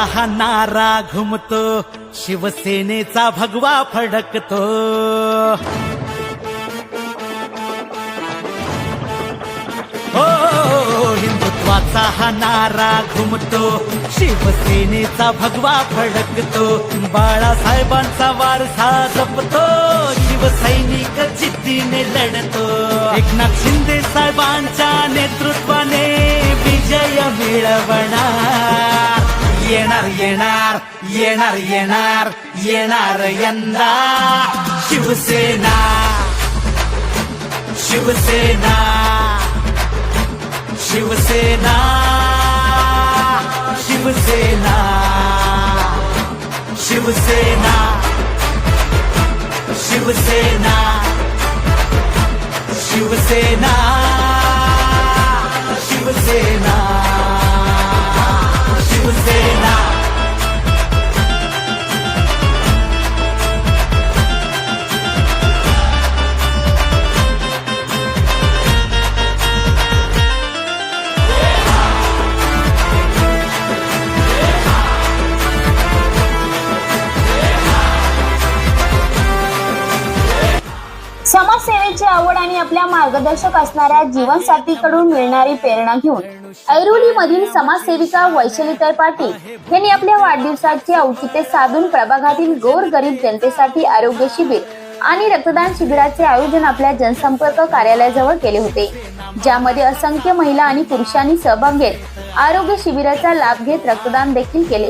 हा नारा घुमतो, शिवसेनेचा भगवा फडकतो. हो, हिंदुत्वाचा हा नारा घुमतो, शिवसेनेचा भगवा फडकतो. बाळासाहेबांचा वारसा जपतो, शिवसैनिक जिद्दीने लढतो. एकनाथ शिंदे साहेबांच्या नेतृत्वाने विजय मिळवणार. येणार येणार येणार येणार येणार यंदा शिवसेना शिवसेना शिवसेना शिवसेना शिवसेना शिवसेना शिवसेना शिवसेना शिवसेना. समाजसेवेची आवड आणि आपल्या मार्गदर्शक असणाऱ्या जीवनसाथीकडून मिळणारी प्रेरणा घेऊन ऐरोलीमधील समाजसेविका वैशालीताई पाटील यांनी आपल्या वाढदिवसाचे औचित्य साधून प्रभागातील गोरगरीब जनतेसाठी आरोग्य शिबिर आणि रक्तदान शिबिराचे आयोजन आपल्या जनसंपर्क कार्यालयाजवळ केले होते, ज्यामध्ये असंख्य महिला आणि पुरुषांनी सहभाग घेत आरोग्य शिबिराचा लाभ घेत रक्तदान देखील केले.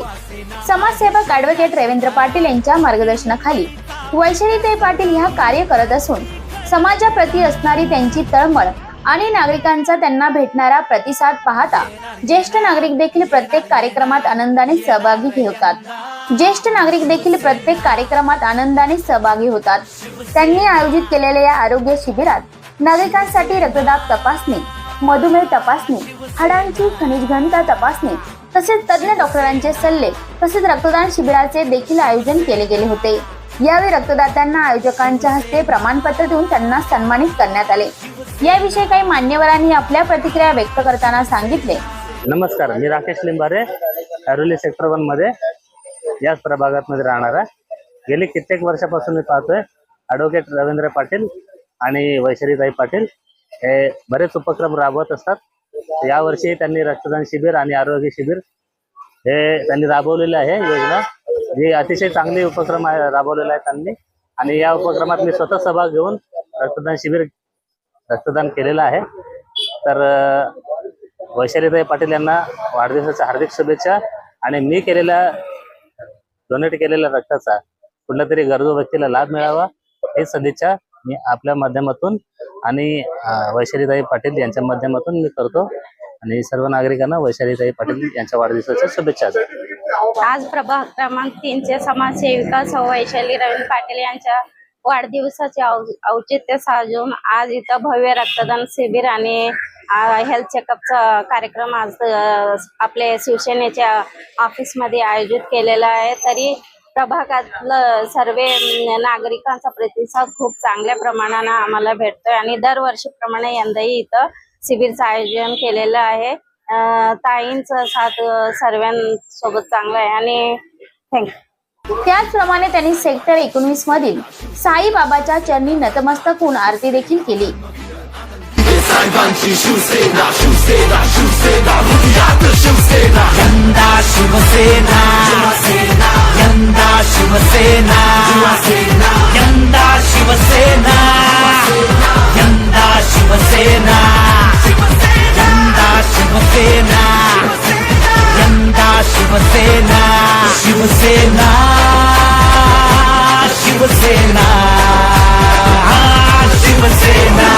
समाजसेवक ॲडव्होकेट रवींद्र पाटील यांच्या मार्गदर्शनाखाली वैशालीताई पाटील ह्या कार्य करत असून समाजाप्रती असणारी त्यांची तळमळ आणि नागरिकांचा त्यांना भेटणारा प्रतिसाद पाहता ज्येष्ठ नागरिक देखील प्रत्येक कार्यक्रमात आनंदाने सहभागी होतात. त्यांनी आयोजित केलेल्या या आरोग्य शिबिरात नागरिकांसाठी रक्तदाब तपासणी, मधुमेह तपासणी, हाडांची खनिज घनता तपासणी तसेच तज्ञ डॉक्टरांचे सल्ले तसेच रक्तदान शिबिराचे देखील आयोजन केले गेले होते. यावेळी रक्तदात्यांना आयोजकांच्या हस्ते प्रमाणपत्र देऊन त्यांना सन्मानित करण्यात आले. याविषयी काही मान्यवरांनी आपल्या प्रतिक्रिया व्यक्त करताना सांगितले. नमस्कार, मी राकेश लिंबारे, ऐरोली सेक्टर 1 मध्ये याच प्रभागात मध्ये राहणार आहे. गेली कित्येक वर्षापासून मी पाहतोय ॲडव्होकेट रवींद्र पाटील आणि वैशालीताई पाटील हे बरेच उपक्रम राबवत असतात. यावर्षी त्यांनी रक्तदान शिबिर आणि आरोग्य शिबिर हे त्यांनी राबवलेले आहे योजना. ही अतिशय चांगली उपक्रम राबवलेला आहे त्यांनी आणि या उपक्रमात मी स्वतः सहभाग घेऊन रक्तदान केलेलं आहे. तर वैशालीताई पाटील यांना वाढदिवसाच्या हार्दिक शुभेच्छा आणि मी डोनेट केलेल्या रक्ताचा कुठल्या तरी गरजू व्यक्तीला लाभ मिळावा ही सदिच्छा मी आपल्या माध्यमातून आणि वैशालीताई पाटील यांच्या माध्यमातून मी करतो आणि सर्व नागरिकांना वैशालीताई पाटील यांच्या वाढदिवसाच्या शुभेच्छा. आज प्रभाग क्रमांक 3 चे समाजसेविका सौ वैशाली रवींद्र पाटील यांच्या वाढदिवसाचे औचित्य साधून आज इथं भव्य रक्तदान शिबिर आणि हेल्थ चेकअपचा कार्यक्रम आज आपले शिवसेनेच्या ऑफिसमध्ये आयोजित केलेला आहे. तरी प्रभागातलं सर्व नागरिकांचा प्रतिसाद खूप चांगल्या प्रमाणाने आम्हाला भेटतोय आणि दरवर्षीप्रमाणे यंदाही इथं शिबिरचं आयोजन केलेलं आहे. ताईंचा साथ सर्वांसोबत चांगला आहे आणि थँक्यू. त्याचप्रमाणे त्यांनी सेक्टर 19 मधील साईबाबाच्या चरणी नतमस्तक होऊन आरती देखील केली. शिवसेना शिवसेना शिवसेना शिवसेना यंदा शिवसेना यंदा शिवसेना यंदा शिवसेना यंदा शिवसेना यंदा शिवसेना यंदा शिवसेना शिवसेना शिवसेना शिवसेना